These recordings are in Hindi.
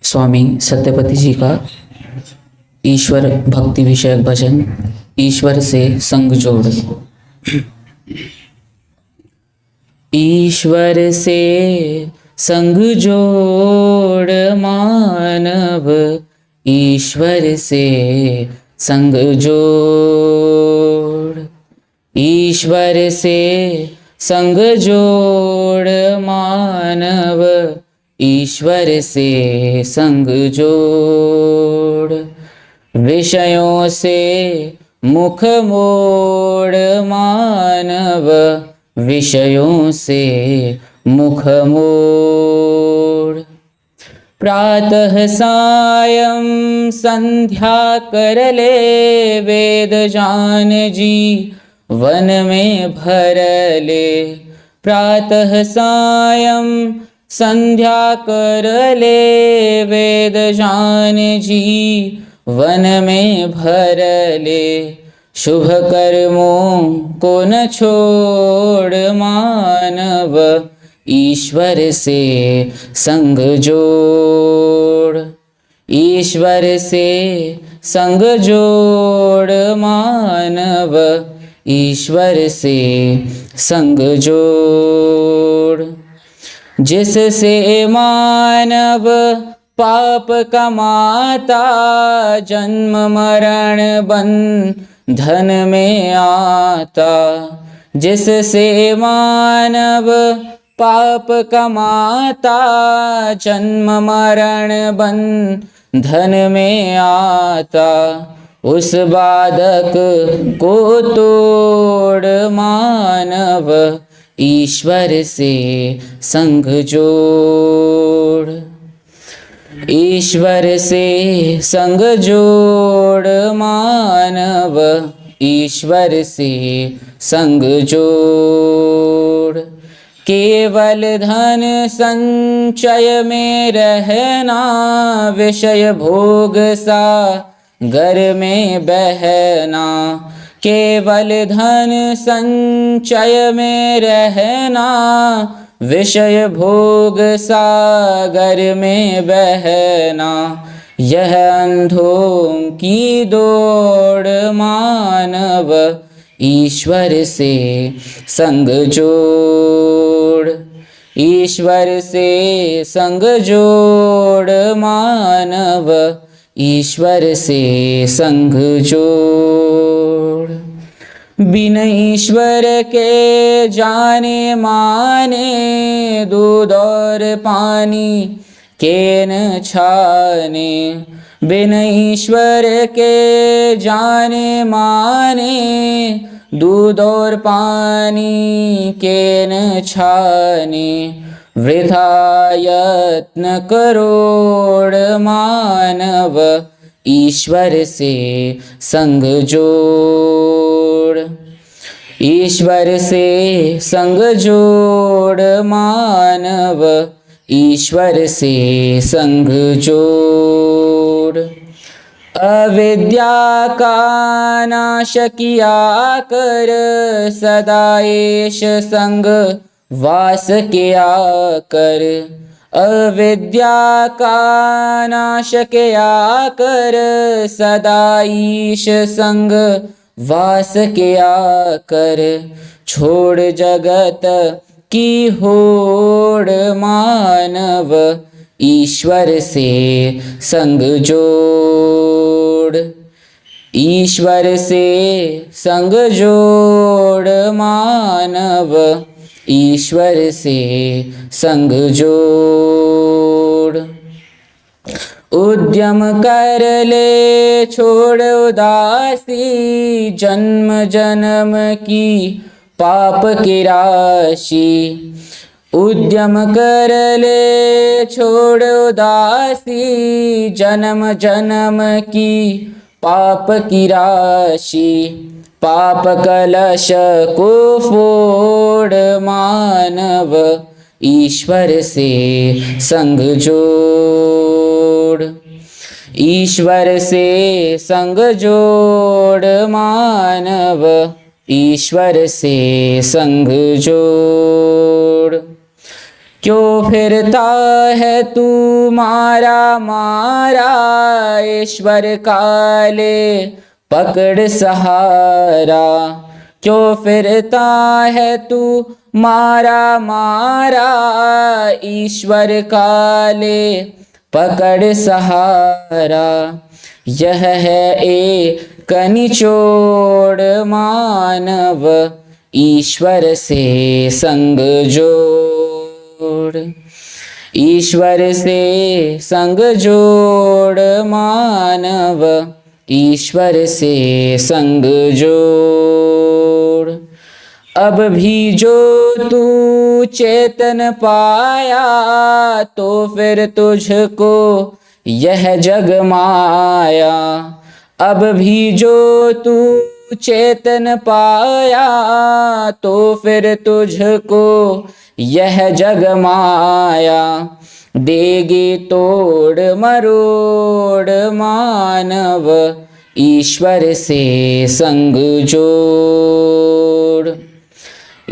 स्वामी सत्यपति जी का ईश्वर भक्ति विषयक भजन, ईश्वर से संग जोड़। ईश्वर से संग जोड़ मानव, ईश्वर से संग जोड़। ईश्वर से संग जोड़ मानव, ईश्वर से संग जोड़। विषयों से मुख मोड़ मानव, विषयों से मुख मोड़। प्रातः सायं संध्या कर ले वेद जान जी, वन में भर ले। प्रातः सायं संध्या कर ले वेद जान जी, वन में भर ले। शुभ कर्मों को न छोड़ मानव, ईश्वर से संग जोड़। ईश्वर से संग जोड़ मानव, ईश्वर से संग जोड़। जिससे मानव पाप कमाता, जन्म मरण बंधन में आता। जिससे मानव पाप कमाता, जन्म मरण बंधन में आता। उस बाधक को तोड़ मानव, ईश्वर से संग जोड़। ईश्वर से संग जोड़ मानव, ईश्वर से संग जोड़। केवल धन संचय में रहना, विषय भोग सा घर में बहना। केवल धन संचय में रहना, विषय भोग सागर में बहना। यह अंधों की दौड़ मानव, ईश्वर से संग जोड़। ईश्वर से संग जोड़ मानव, ईश्वर से संग जोड़। बिन ईश्वर के जाने माने, दूध और पानी के न छाने। बिन ईश्वर के जाने माने, दूध और पानी के न छाने। वृथा यत्न करोड़ मानव, ईश्वर से संग जोड़। ईश्वर से संग जोड़ मानव, ईश्वर से संग जोड़। अविद्या का नाश किया कर, सदा ईश संग वास किया कर। अविद्या का नाश किया कर, सदा ईश संग वास किया कर। छोड़ जगत की होड़ मानव, ईश्वर से संग जोड़। ईश्वर से संग जोड़ मानव, ईश्वर से संग जोड़। उद्यम कर ले छोड़ उदासी, जन्म जन्म की पाप की राशि। उद्यम कर ले छोड़ उदासी, जन्म जन्म की पाप की राशि। पाप कलश को फोड़ मानव, ईश्वर से संग जोड़। ईश्वर से संग जोड़ मानव, ईश्वर से संग जोड़। क्यों फिरता है तू मारा मारा, ईश्वर काले पकड़ सहारा। क्यों फिरता है तू मारा मारा, ईश्वर काले पकड़ सहारा। यह है एक निचोड़ मानव, ईश्वर से संग जोड़। ईश्वर से संग जोड़ मानव, ईश्वर से संग जोड़। अब भी जो तू चेतन पाया, तो फिर तुझको यह जग माया। अब भी जो तू चेतन पाया, तो फिर तुझको यह जग माया। देगी तोड़ मरोड़ मानव, ईश्वर से संग जोड़।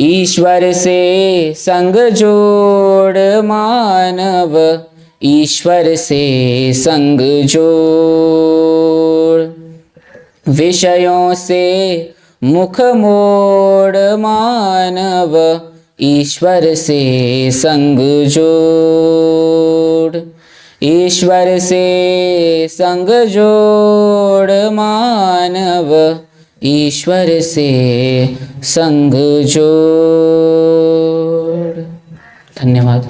ईश्वर से संग जोड़ मानव, ईश्वर से संग जोड़। विषयों से मुख मोड़ मानव, ईश्वर से संग जोड़। ईश्वर से संग जोड़ मानव, ईश्वर से संग जोड़। धन्यवाद।